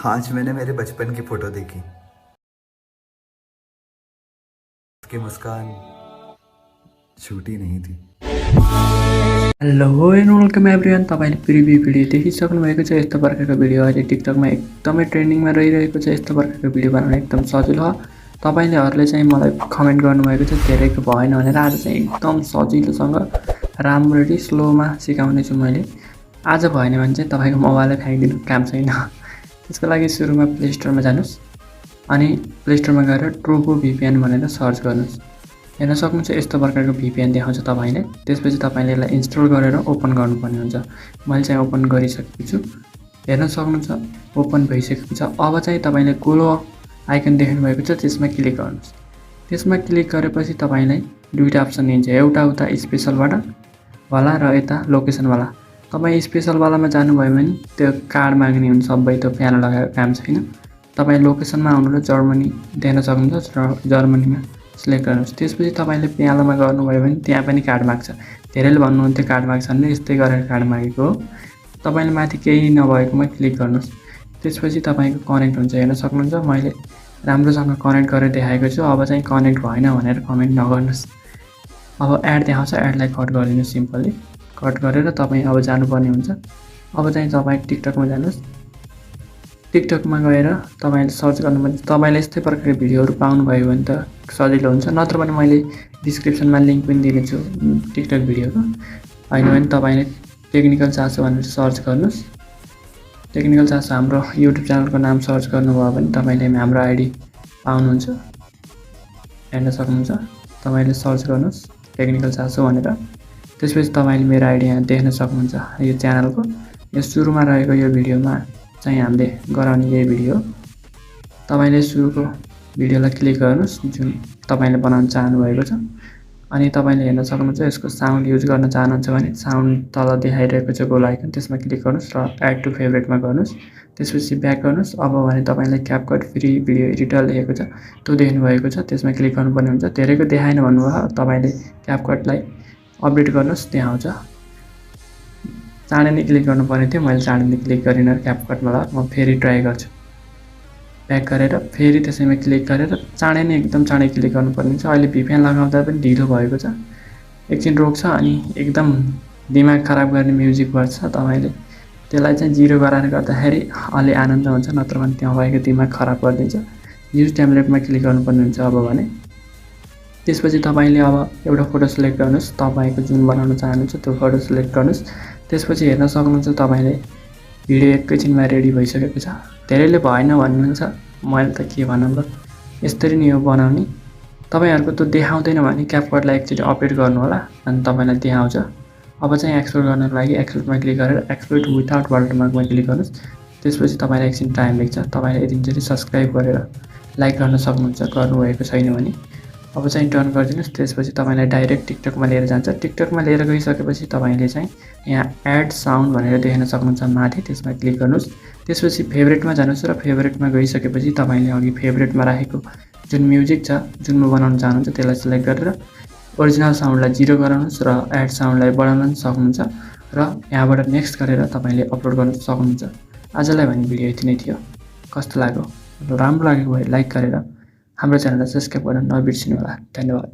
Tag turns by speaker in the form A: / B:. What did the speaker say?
A: आज मैंने मेरे बचपन की फोटो देखी। उसकी मुस्कान झूठी नहीं थी।
B: Hello and welcome everyone. तपाईँले प्रिभ्यू भिडियो देखिसक्नुभएको छ। यस्तो प्रकारको भिडियो अहिले टिकटकमा एकदमै ट्रेन्डिङमा रहिरहेको छ। यस्तो प्रकारको भिडियो बनाउन एकदम सजिलो हो। तपाईँलेहरूले चाहिँ मलाई कमेन्ट गर्नुभएको छ धेरैको भएन भनेर। आज चाहिँ एकदम सजिलोसँग राम्ररी स्लोमा सिकाउने छु मैले। आज भएन भने चाहिँ तपाईँको मोबाइलै फ्याँकिदिनु, काम छैन। त्यसको लागि सुरुमा प्ले स्टोरमा जानुहोस् अनि प्ले स्टोरमा गएर ट्रुको VPN भनेर सर्च गर्नुहोस्। हेर्न सक्नुहुन्छ यस्तो प्रकारको VPN देखाउँछ तपाईले। त्यसपछि तपाईले यसलाई इन्स्टल गरेर ओपन गर्नुपर्ने हुन्छ। मैले चाहिँ ओपन गरिसकेको छु। हेर्न सक्नुहुन्छ ओपन भइसकेको छ। अब चाहिँ तपाईले गोलो आइकन देख्नु भएको छ, त्यसमा क्लिक गर्नुहोस्। त्यसमा क्लिक गरेपछि तपाईलाई दुईटा अप्सन दिन्छ, एउटा उता स्पेशलबाट वाला र यता लोकेसन वाला। तपाई स्पेशल वालामा जानुभयो भने त्यो कार्ड माग्ने हुन्छ, सबै त्यो प्यान लगाएको काम छैन। तपाई लोकेसनमा आउनु र जर्मनी देख्न सक्नुहुन्छ र जर्मनीमा सिलेक्ट गर्नुहोस्। त्यसपछि तपाईले प्यालामा गर्नुभयो भने त्यहाँ पनि कार्ड माग्छ। धेरैले भन्नुहुन्थ्यो कार्ड माग्छ भने, यस्तै गरेर कार्ड मागेको हो। तपाईले माथि केही नभएकोमा क्लिक गर्नुहोस्। त्यसपछि तपाईको कनेक्ट हुन्छ। हेर्न सक्नुहुन्छ मैले राम्रोसँग कनेक्ट गरेर देखाएको छु। अब चाहिँ कनेक्ट भएन भनेर कमेन्ट नगर्नुहोस्। अब एड देखाउँछ, एडलाई कट गरिदिनुहोस्। सिम्पली कट गरेर तपाईँ अब जानुपर्ने हुन्छ। अब चाहिँ तपाईँ टिकटकमा जानुहोस्। टिकटकमा गएर तपाईले सर्च गर्नुपर्ने। तपाईले यस्तै प्रकारको भिडियोहरू पाउनुभयो भने त सजिलो हुन्छ, नत्र भने मैले डिस्क्रिप्सनमा लिङ्क पनि दिनेछु टिकटक भिडियोको। होइन भने तपाईले टेक्निकल चासो भनेर सर्च गर्नुहोस्। टेक्निकल चासो हाम्रो युट्युब च्यानलको नाम सर्च गर्नुभयो भने तपाईले हाम्रो आइडी पाउनुहुन्छ। हेर्न सक्नुहुन्छ तपाईले सर्च गर्नुहोस् टेक्निकल चासो भनेर। त्यसपछि तपाईले मेरो आइडी यहाँ देख्न सक्नुहुन्छ। यो च्यानलको यो सुरुमा रहेको यो भिडियोमा चाहिँ हामीले गराउने यही भिडियो। तपाईले सुरुको भिडियोलाई क्लिक गर्नुहोस् जुन तपाईले बनाउन चाहनुभएको छ। अनि तपाईले हेर्न सक्नुहुन्छ यसको साउन्ड युज गर्न चाहनुहुन्छ भने साउन्ड तल देखाइरहेको छ गोल आइकन, त्यसमा क्लिक गर्नुहोस् र एड टु फेभरेटमा गर्नुहोस्। त्यसपछि ब्याक गर्नुहोस्। अब भने तपाईलाई क्यापकट फ्री भिडियो एडिटर लेखेको छ त्यो देख्नु भएको छ, त्यसमा क्लिक गर्नुपर्ने हुन्छ। धेरैको देखाएन भन्नुभयो, तपाईले क्यापकटलाई अपडेट गर्नुहोस्, त्यहाँ आउँछ। चाँडै नै क्लिक गर्नुपर्ने थियो, मैले चाँडै नै क्लिक गरिनँ क्यापकटमा। म फेरि ट्राई गर्छु। ब्याक गरेर फेरि त्यसैमा क्लिक गरेर चाँडै नै एकदम चाँडै क्लिक गर्नुपर्ने हुन्छ। अहिले VPN लगाउँदा पनि ढिलो भएको छ, एकछिन रोक्छ अनि एकदम दिमाग खराब गर्ने म्युजिक बज्छ। तपाईले त्यसलाई चाहिँ 0 गराएर गर्दाखेरि अलि आनन्द हुन्छ, नत्र भने त्यहाँ भएको दिमाग खराब गरिदिन्छ। युज टेम्प्लेटमा क्लिक गर्नुपर्ने हुन्छ। अब भने त्यसपछि तपाईले अब एउटा फोटो सिलेक्ट गर्नुहोस्। तपाईको जुन बनाउन चाहनुहुन्छ त्यो फोटो सिलेक्ट गर्नुहोस्। त्यसपछि हेर्न सक्नुहुन्छ तपाईले भिडियो एकैछिनमा रेडी भइसकेको छ। धेरैले भएन भन्नुहुन्छ, मैले त के भनौँ र, यसरी नै हो बनाउने। तपाईहरुको त्यो देखाउँदैन भने क्यापकटलाई एकचोटि अपडेट गर्नु होला अनि तपाईलाई त्यहाँ आउँछ। अब चाहिँ एक्सपोर्ट गर्नको लागि एक्सपोर्टमा क्लिक गरेर एक्सपोर्ट विथआउट वाटरमार्कमा क्लिक गर्नुहोस्। त्यसपछि तपाईलाई एकछिन टाइम लाग्छ। तपाईले यतिन्चोटि सब्स्क्राइब गरेर लाइक गर्न सक्नुहुन्छ, गर्नुभएको छैन भने। अब चाहिँ टर्न गरिदिनुहोस्। त्यसपछि तपाईलाई डाइरेक्ट टिकटकमा लिएर जान्छ। टिकटकमा लिएर गइसकेपछि तपाईले चाहिँ यहाँ एड साउन्ड भनेर देख्न सक्नुहुन्छ माथि, त्यसमा क्लिक गर्नुहोस्। त्यसपछि फेभरेटमा जानुहोस् र फेभरेटमा गइसकेपछि तपाईले अघि फेभरेटमा राखेको जुन म्युजिक छ, जुन म बनाउन चाहनुहुन्छ त्यसलाई सिलेक्ट गरेर ओरिजिनल साउन्डलाई 0 गराउनुहोस् र एड साउन्डलाई बढाउन सक्नुहुन्छ र यहाँबाट नेक्स्ट गरेर तपाईले अपलोड गर्न सक्नुहुन्छ। आजलाई भने भिडियो यति नै थियो। कस्तो लाग्यो? राम्रो लागेको भए लाइक गरेर हाम्रो च्यानललाई सब्स्क्राइब गर्न नबिर्सिनु होला। धन्यवाद।